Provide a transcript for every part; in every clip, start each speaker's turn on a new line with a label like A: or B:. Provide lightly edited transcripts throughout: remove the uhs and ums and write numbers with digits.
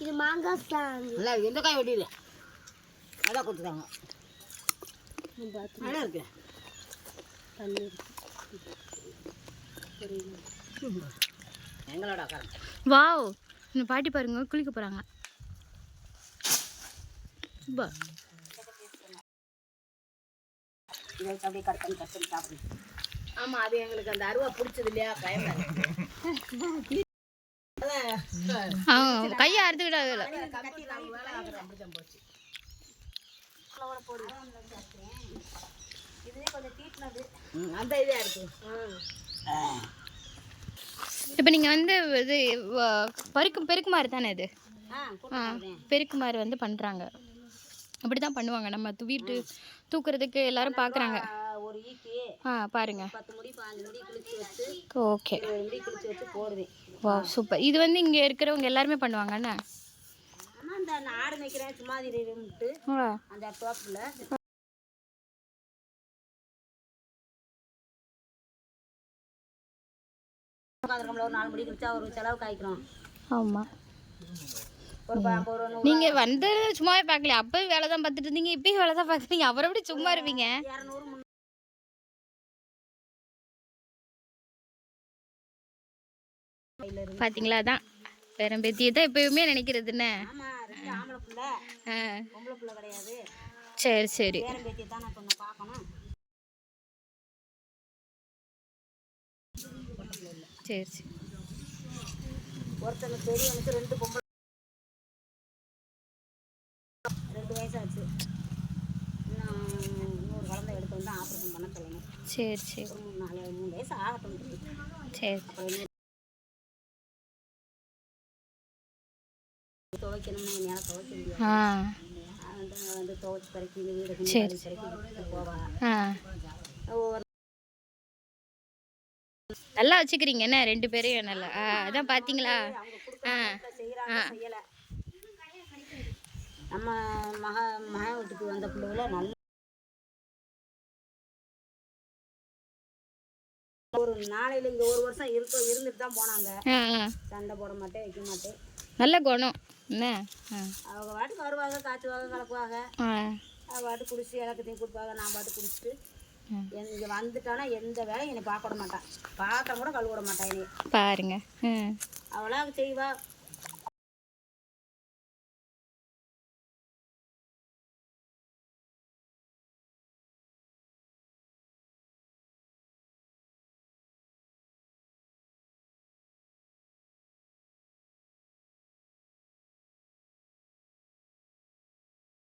A: இது மாங்காய் தான் இல்ல எந்த காய் வெட்டில அதான் கொடுத்துட்டாங்க நல்லா இருக்கு தண்ணி எங்களோட அக்கா
B: வாவ் இந்த பாட்டி பாருங்க குளிக்க போறாங்க சூப்பர்
A: இதை அப்படியே கட் பண்ணி சாப்பிடுங்க ஆமா அது எங்களுக்கு அந்த அருவா பிடிச்சது இல்லையா பயமா
B: கையை அறுத்துக்கிட்டாது
A: அந்த இதா இருக்கு
B: இப்போ நீங்கள் வந்து இது பெருக்குமாறு தானே இது பெருக்குமாறு வந்து பண்ணுறாங்க அப்படி தான் பண்ணுவாங்க நம்ம வீட்டு தூக்குறதுக்கு எல்லாரும் பார்க்குறாங்க
A: ஒரு ஈக்கு
B: பாருங்க
A: 10 முடி 15 முடி குளிச்சு வச்சு
B: ஓகே
A: முடி குளிச்சு வச்சு போடுவேன்
B: வா சூப்பர் இது வந்து இங்கே இருக்கிறவங்க எல்லாருமே பண்ணுவாங்கண்ணே
A: ஆனால் இந்த ஆடு மேய்க்கிறேன் சும்மா இருந்துட்டு அந்த தோப்பில் உட்காந்துருக்கோம்ல ஒரு 4 முடி குளிச்சா ஒரு செலவு காய்க்கிறோம்
B: ஆமாம்
A: ஒரு
B: நீங்கள் வந்து சும்மாவே பார்க்கல அப்போயும் வேலை தான் பார்த்துட்டு இருந்தீங்க இப்பயும் வேலை தான் பார்க்குறீங்க அவரை எப்படி சும்மா இருப்பீங்க
A: 200
B: பாத்தீங்களா அதான் பேரம்பேத்தியை தான் எப்பயுமே நினைக்கிறதுன்னு சரி சரி சரி சரி
A: ஒருத்தனுக்கு பெரியவனுக்கு 2 பொம்பளை 2 வயசாச்சு இன்னும் 100 குழந்தை எடுத்து வந்து ஆப்ரேஷன் பண்ண சொல்லணும்
B: சரி சரி
A: 3 வயசு ஆகட்டும்
B: சரி
A: துவைக்கணும்னு என்னால் துவைக்க முடியாது வந்து துவைச்சி பறக்கி வீடு பறக்கி போவா
B: நல்லா வச்சுக்கிறீங்க என்ன 2 பேரையும் நல்லா அதான் பார்த்தீங்களா
A: செய்யலை நம்ம மகன் வீட்டுக்கு வந்த பிள்ளைகள நல்ல ஒரு நாளையில் இங்கே 1 வருஷம் இருந்துட்டு தான் போனாங்க சண்டை போட மாட்டேன் வைக்க மாட்டேன்
B: நல்ல குணம் என்ன
A: அவங்க பாட்டுக்கு வருவாங்க காய்ச்சுவாங்க கலக்குவாங்க அவங்க பாட்டு குடிச்சு எல்லாத்தையும் கொடுப்பாங்க நான் பாட்டு குடிச்சிட்டு இங்கே வந்துட்டானா எந்த வேலையும் என்னை பார்க்க விட மாட்டான் பாத்திரம் கூட கழுவ விட மாட்டான் என்னை
B: பாருங்க
A: அவளா செய்வா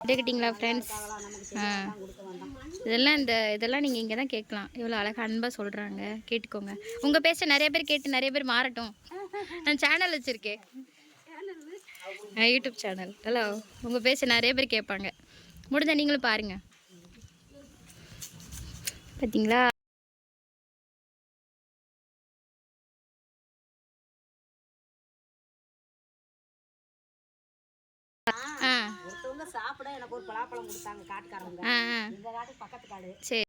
B: கேட்டுக்கிட்டீங்களா ஃப்ரெண்ட்ஸ் இதெல்லாம் நீங்கள் இங்கே தான் கேட்கலாம் எவ்வளோ அழகாக அன்பாக சொல்கிறாங்க கேட்டுக்கோங்க உங்கள் பேச நிறைய பேர் கேட்டு நிறைய பேர் மாறட்டும் நான் சேனல் வச்சுருக்கேன் யூடியூப் சேனல் ஹலோ உங்கள் பேச நிறைய பேர் கேட்பாங்க முடிஞ்சா நீங்களும் பாருங்கள் பார்த்தீங்களா
A: சாப்பிட எனக்கு ஒரு பலாப்பழம் கொடுத்தாங்க காட்டுக்காரங்க இந்த காட்டு பக்கத்து காடு
B: சரி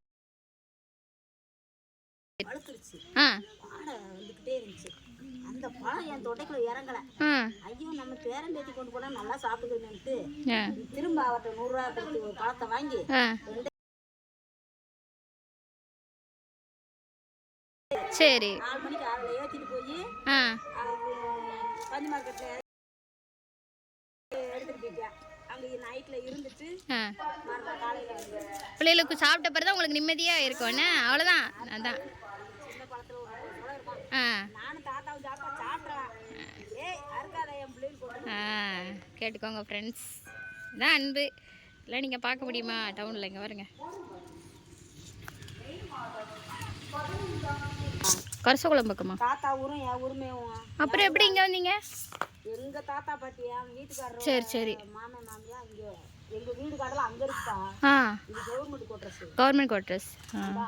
A: பழுத்துருச்சு வாடை வந்துக்கிட்டே இருந்துச்சு அந்த பழம் என் தொட்டைக்குள்ள இறங்கல ஐயோ நம்ம பேரம்பேத்தி கொண்டு போனா நல்லா சாப்பிடுங்கன்னுட்டு திரும்ப அவர்கிட்ட 100 ரூபா கொடுத்து ஒரு பழத்தை வாங்கி
B: சரி
A: 4 மணிக்கு அவளை ஏற்றிட்டு போய் பஞ்சு மார்க்கெட்டில் எடுத்துட்டு போயிட்டேன் அங்கே நைட்டில் இருந்துட்டு
B: பிள்ளைகளுக்கு சாப்பிட்ட பிறகு தான் உங்களுக்கு நிம்மதியாக இருக்கும்ண்ணே அவ்வளோதான் அதான்
A: சின்ன பழத்தில் ஒரு இருக்கும் நானும் தாத்தாவும் சாப்பிட்றேன் ஏய் அறுக்காத என் பிள்ளைங்க
B: கேட்டுக்கோங்க ஃப்ரெண்ட்ஸ் இதான் அன்பு இல்லை நீங்கள் பார்க்க முடியுமா டவுனில் இங்கே வருங்க கரசகுளம் பக்கமா
A: தாத்தா ஊரும் என் ஊருமே
B: அப்புறம் எப்படி இங்கே வந்தீங்க
A: எங்க தாத்தா பாட்டியா வீட்டுக்காரர்
B: சரி சரி
A: மாமன் மாமியா இங்க எங்க வீடு காடலாம் அங்க இருக்கா இது கவர்மெண்ட்
B: குவார்டர்ஸ்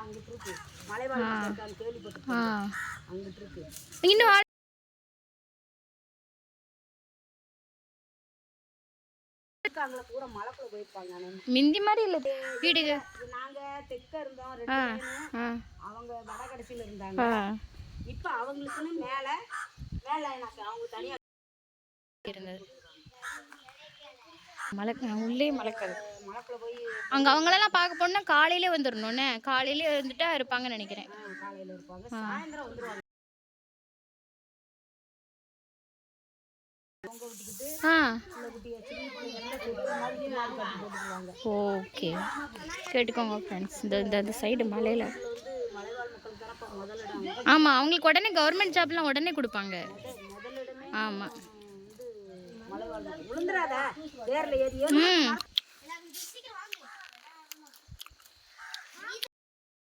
A: அங்க இருக்கு மலைவாழ் இருக்கான்னு கேள்விப்பட்டு அங்க இருக்கு
B: இன்னும்
A: அங்க கூட மலைக்குள்ள போயிருப்பாங்க
B: மிந்தி மாதிரி இல்ல வீடு
A: நாங்க தெற்க இருந்தோம் 2 பேரும் அவங்க வட கடைசியில இருந்தாங்க இப்போ அவங்களுக்குன்னு மேலே எனக்கு அவங்க தனியாக
B: இருந்தது. மழை உள்ளே மழைக்காது.
A: மலைக்குள்ள போய்
B: அங்கே அவங்களெல்லாம் பார்க்க போனா காலையிலே வந்துடணும்னே. காலையிலே வந்துட்டா இருப்பாங்கன்னு நினைக்கிறேன்.
A: காலையில் இருப்பாங்க, சாயந்தரம் வந்துடுவாங்க. பொங்க விட்டுக்கிட்டு சின்ன குட்டியை
B: ஓகே, கேட்டுக்கோங்க ஃப்ரெண்ட்ஸ். இந்த சைடு மலையில்
A: மலைவாழ் மக்கள் தானப்பா முதலிடம்.
B: ஆமாம், அவங்களுக்கு உடனே கவர்மெண்ட் ஜாப்லாம் உடனே கொடுப்பாங்க.
A: முதலிடமே
B: ஆமாம்.
A: மலைவாழ் விழுந்துடாத தேரில் ஏறி